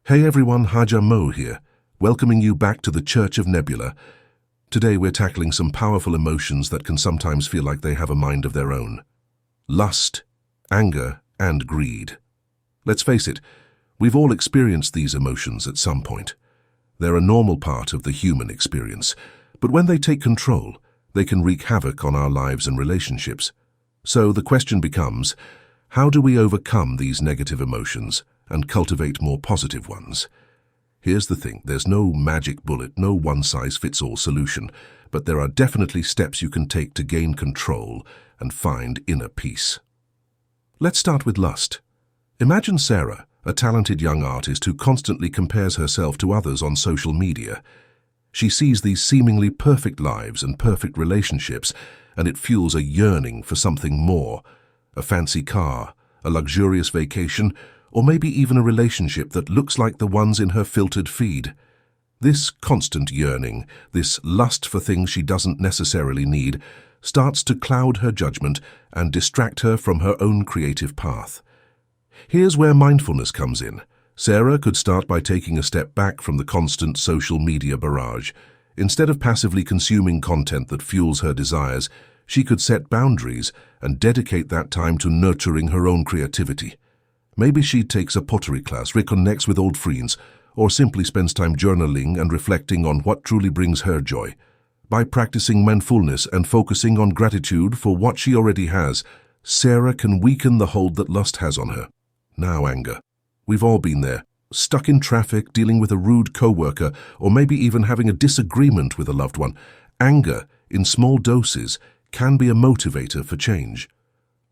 Hey everyone, Haja Mo here, welcoming you back to the Church of Nebula. Today we're tackling some powerful emotions that can sometimes feel like they have a mind of their own. Lust, anger, and greed. Let's face it, we've all experienced these emotions at some point. They're a normal part of the human experience, but when they take control, they can wreak havoc on our lives and relationships. So the question becomes, how do we overcome these negative emotions and cultivate more positive ones? Here's the thing, there's no magic bullet, no one-size-fits-all solution, but there are definitely steps you can take to gain control and find inner peace. Let's start with lust. Imagine Sarah, a talented young artist who constantly compares herself to others on social media. She sees these seemingly perfect lives and perfect relationships, and it fuels a yearning for something more, a fancy car, a luxurious vacation, or maybe even a relationship that looks like the ones in her filtered feed. This constant yearning, this lust for things she doesn't necessarily need, starts to cloud her judgment and distract her from her own creative path. Here's where mindfulness comes in. Sarah could start by taking a step back from the constant social media barrage. Instead of passively consuming content that fuels her desires, she could set boundaries and dedicate that time to nurturing her own creativity. Maybe she takes a pottery class, reconnects with old friends, or simply spends time journaling and reflecting on what truly brings her joy. By practicing mindfulness and focusing on gratitude for what she already has, Sarah can weaken the hold that lust has on her. Now anger. We've all been there, stuck in traffic, dealing with a rude coworker, or maybe even having a disagreement with a loved one. Anger, in small doses, can be a motivator for change.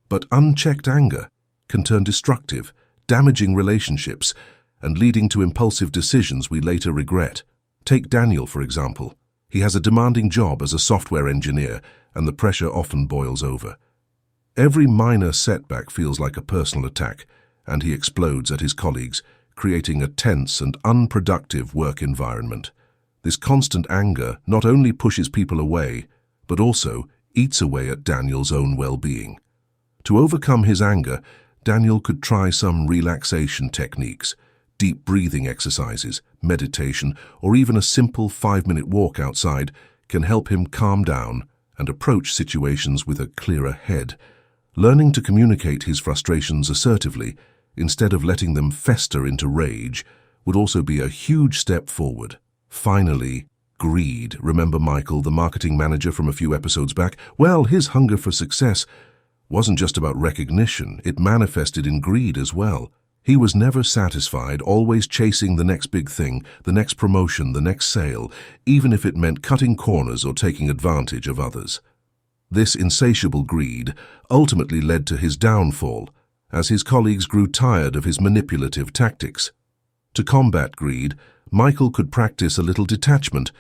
But unchecked anger can turn destructive, damaging relationships, and leading to impulsive decisions we later regret. Take Daniel, for example. He has a demanding job as a software engineer, and the pressure often boils over. Every minor setback feels like a personal attack, and he explodes at his colleagues, creating a tense and unproductive work environment. This constant anger not only pushes people away, but also eats away at Daniel's own well-being. To overcome his anger, Daniel could try some relaxation techniques, deep breathing exercises, meditation, or even a simple 5-minute walk outside can help him calm down and approach situations with a clearer head. Learning to communicate his frustrations assertively, instead of letting them fester into rage, would also be a huge step forward. Finally, greed. Remember Michael, the marketing manager from a few episodes back? Well, his hunger for success wasn't just about recognition, it manifested in greed as well. He was never satisfied, always chasing the next big thing, the next promotion, the next sale, even if it meant cutting corners or taking advantage of others. This insatiable greed ultimately led to his downfall, as his colleagues grew tired of his manipulative tactics. To combat greed, Michael could practice a little detachment.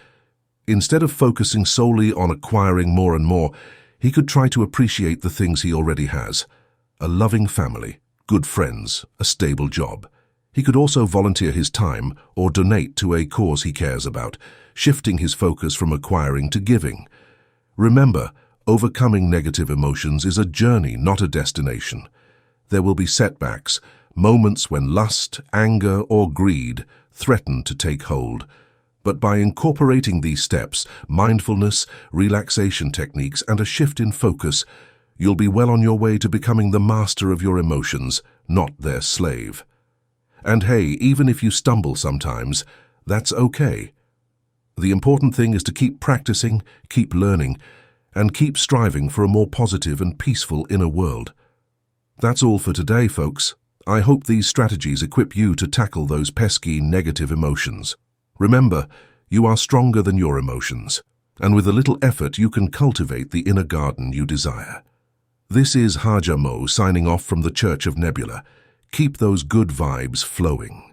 Instead of focusing solely on acquiring more and more, he could try to appreciate the things he already has: a loving family, good friends, a stable job. He could also volunteer his time or donate to a cause he cares about, shifting his focus from acquiring to giving. Remember, overcoming negative emotions is a journey, not a destination. There will be setbacks, moments when lust, anger, or greed threaten to take hold. But by incorporating these steps, mindfulness, relaxation techniques, and a shift in focus, you'll be well on your way to becoming the master of your emotions, not their slave. And hey, even if you stumble sometimes, that's okay. The important thing is to keep practicing, keep learning, and keep striving for a more positive and peaceful inner world. That's all for today, folks. I hope these strategies equip you to tackle those pesky negative emotions. Remember, you are stronger than your emotions, and with a little effort you can cultivate the inner garden you desire. This is Haja Mo signing off from the Church of Nebula. Keep those good vibes flowing.